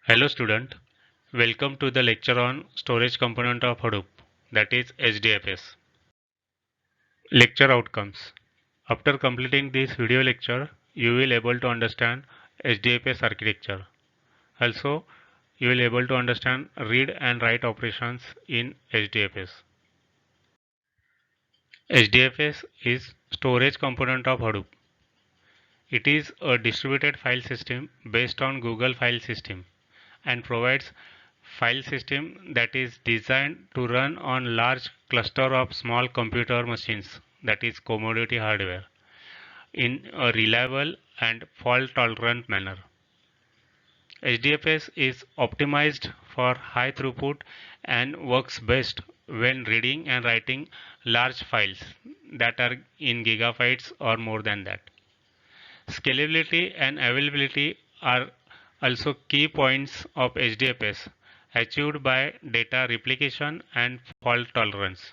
Hello student, welcome to the lecture on storage component of Hadoop, that is HDFS. Lecture outcomes. After completing this video lecture, you will able to understand HDFS architecture. Also, you will able to understand read and write operations in HDFS. HDFS is storage component of Hadoop. It is a distributed file system based on Google File System and provides file system that is designed to run on large cluster of small computer machines, that is commodity hardware, in a reliable and fault tolerant manner. HDFS is optimized for high throughput and works best when reading and writing large files that are in gigabytes or more than that. Scalability and availability are also key points of HDFS, achieved by data replication and fault tolerance.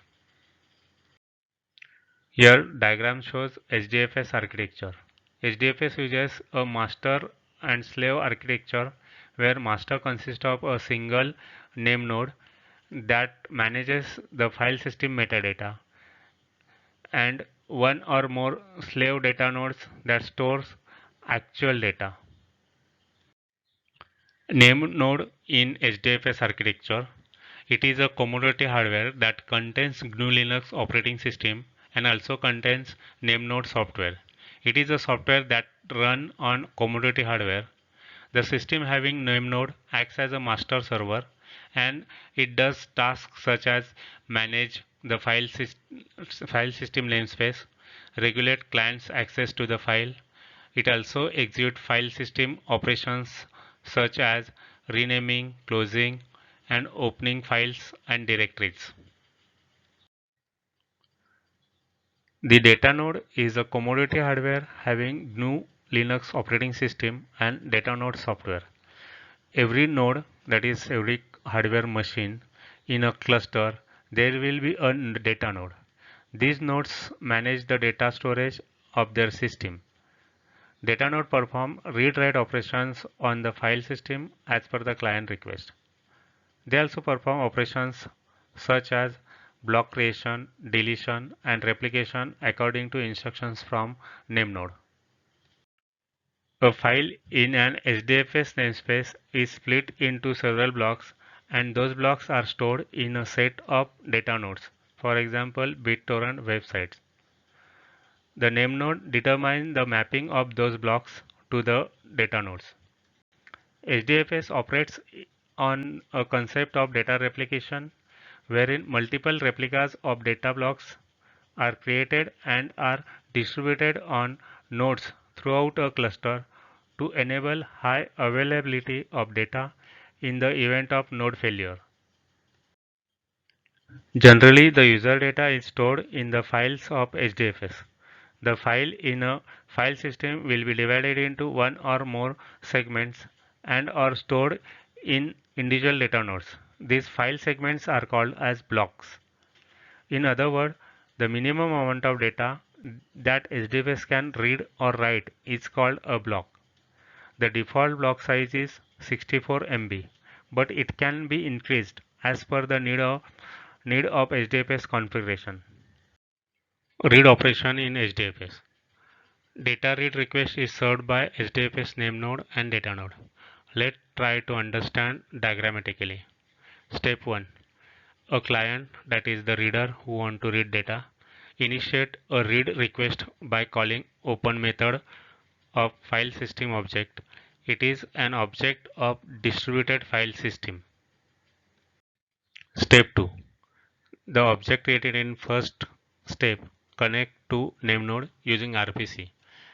Here diagram shows HDFS architecture. HDFS uses a master and slave architecture where master consists of a single name node that manages the file system metadata and one or more slave data nodes that stores actual data. Name node in HDFS architecture. It is a commodity hardware that contains GNU Linux operating system and also contains name node software. It is a software that run on commodity hardware. The system having name node acts as a master server and it does tasks such as manage the file system namespace, regulate client's access to the file. It also executes file system operations such as renaming, closing, and opening files and directories. The data node is a commodity hardware having GNU Linux operating system and data node software. Every node, that is every hardware machine in a cluster, there will be a data node. These nodes manage the data storage of their system. Data node perform read-write operations on the file system as per the client request. They also perform operations such as block creation, deletion, and replication according to instructions from name node. A file in an HDFS namespace is split into several blocks and those blocks are stored in a set of data nodes, for example BitTorrent websites. The name node determines the mapping of those blocks to the data nodes. HDFS operates on a concept of data replication wherein multiple replicas of data blocks are created and are distributed on nodes throughout a cluster to enable high availability of data in the event of node failure. Generally, the user data is stored in the files of HDFS. The file in a file system will be divided into one or more segments and are stored in individual data nodes. These file segments are called as blocks. In other words, the minimum amount of data that HDFS can read or write is called a block. The default block size is 64 MB, but it can be increased as per the need of HDFS configuration. Read operation in HDFS. Data read request is served by HDFS name node and data node. Let's try to understand diagrammatically. Step 1. A client, that is the reader who want to read data, initiate a read request by calling open method of file system object. It is an object of distributed file system. Step 2. The object created in first step connect to name node using RPC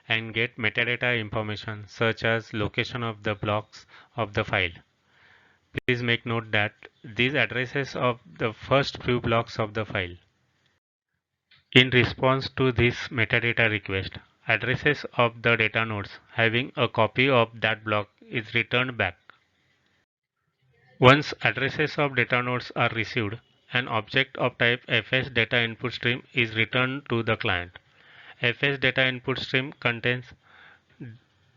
and get metadata information such as location of the blocks of the file. Please make note that these addresses of the first few blocks of the file. In response to this metadata request, addresses of the data nodes having a copy of that block is returned back. Once addresses of data nodes are received, an object of type fs data input stream is returned to the client. Fs data input stream contains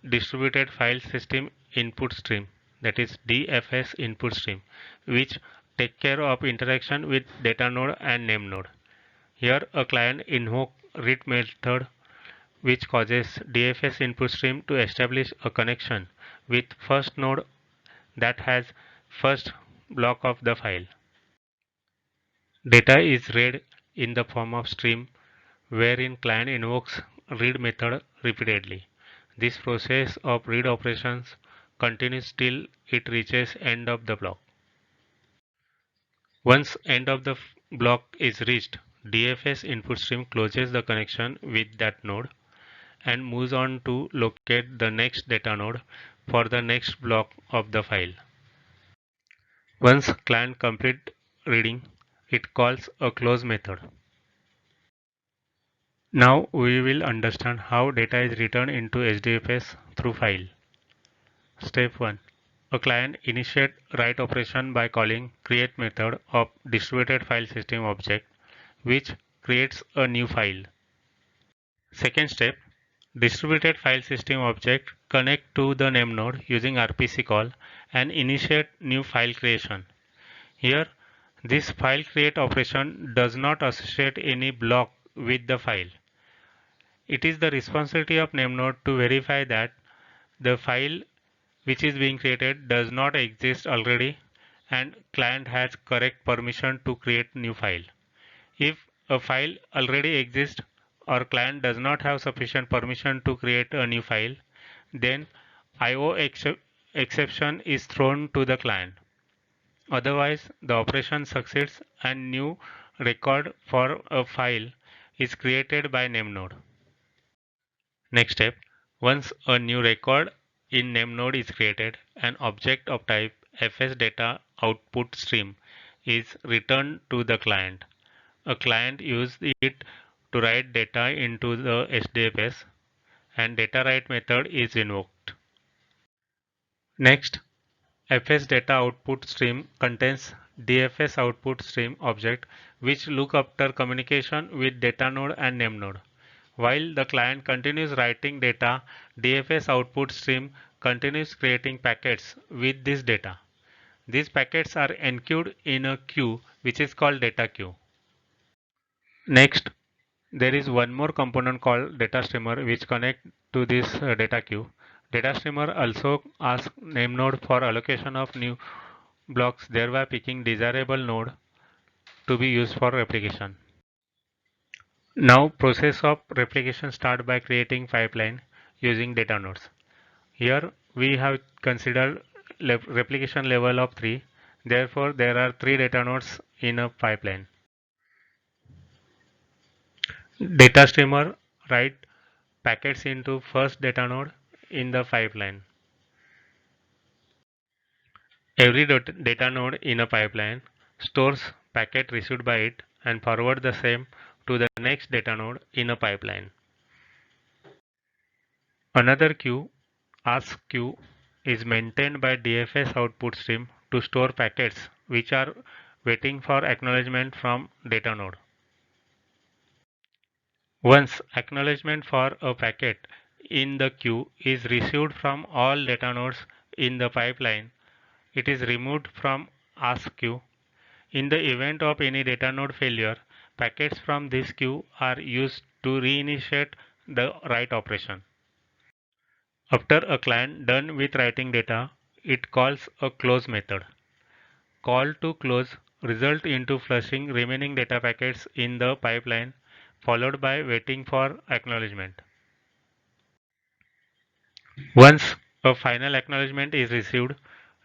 distributed file system input stream that is DFS input stream, which take care of interaction with data node and name node. Here a client invoke read method which causes DFS input stream to establish a connection with first node that has first block of the file. Data is read in the form of stream wherein client invokes read method repeatedly. This process of read operations continues till it reaches end of the block. Once end of the block is reached, DFS input stream closes the connection with that node and moves on to locate the next data node for the next block of the file. Once client complete reading, it calls a close method. Now we will understand how data is returned into HDFS through file. Step 1. A client initiate write operation by calling create method of distributed file system object which creates a new file. Second step, distributed file system object connect to the name node using RPC call and initiate new file creation. Here this file create operation does not associate any block with the file. It is the responsibility of name node to verify that the file which is being created does not exist already and client has correct permission to create new file. If a file already exists or client does not have sufficient permission to create a new file, then IO exception is thrown to the client. Otherwise, the operation succeeds and new record for a file is created by name node. Next step, once a new record in name node is created, an object of type fs data output stream is returned to the client. A client uses it to write data into the HDFS and data write method is invoked. Next, fs data output stream contains DFS output stream object which look after communication with data node and name node. While the client continues writing data, DFS output stream continues creating packets with this data. These packets are enqueued in a queue which is called data queue. Next, there is one more component called data streamer which connect to this data queue. Data streamer also asks name node for allocation of new blocks, thereby picking desirable node to be used for replication. Now process of replication start by creating pipeline using data nodes. Here we have considered replication level of 3. Therefore, there are 3 data nodes in a pipeline. Data streamer write packets into first data node in the pipeline. Every data node in a pipeline stores packet received by it and forward the same to the next data node in a pipeline. Another queue, ask queue, is maintained by DFS output stream to store packets which are waiting for acknowledgement from data node. Once acknowledgement for a packet in the queue is received from all data nodes in the pipeline, it is removed from ask queue. In the event of any data node failure, packets from this queue are used to reinitiate the write operation. After a client done with writing data, it calls a close method. Call to close result into flushing remaining data packets in the pipeline followed by waiting for acknowledgement. Once a final acknowledgement is received,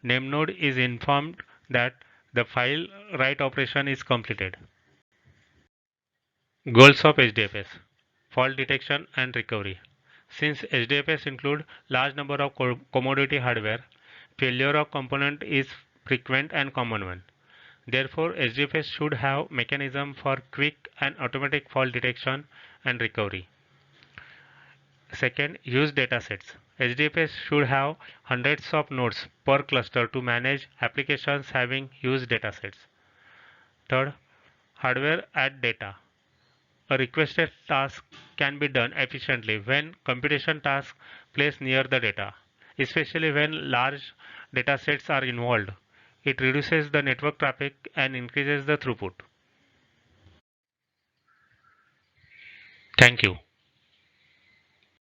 name node is informed that the file write operation is completed. Goals of HDFS: fault detection and recovery. Since HDFS include large number of commodity hardware, failure of component is frequent and common one. Therefore, HDFS should have mechanism for quick and automatic fault detection and recovery. Second, use datasets. HDFS should have hundreds of nodes per cluster to manage applications having used datasets. Third, hardware add data. A requested task can be done efficiently when computation tasks placed near the data, especially when large datasets are involved. It reduces the network traffic and increases the throughput. Thank you.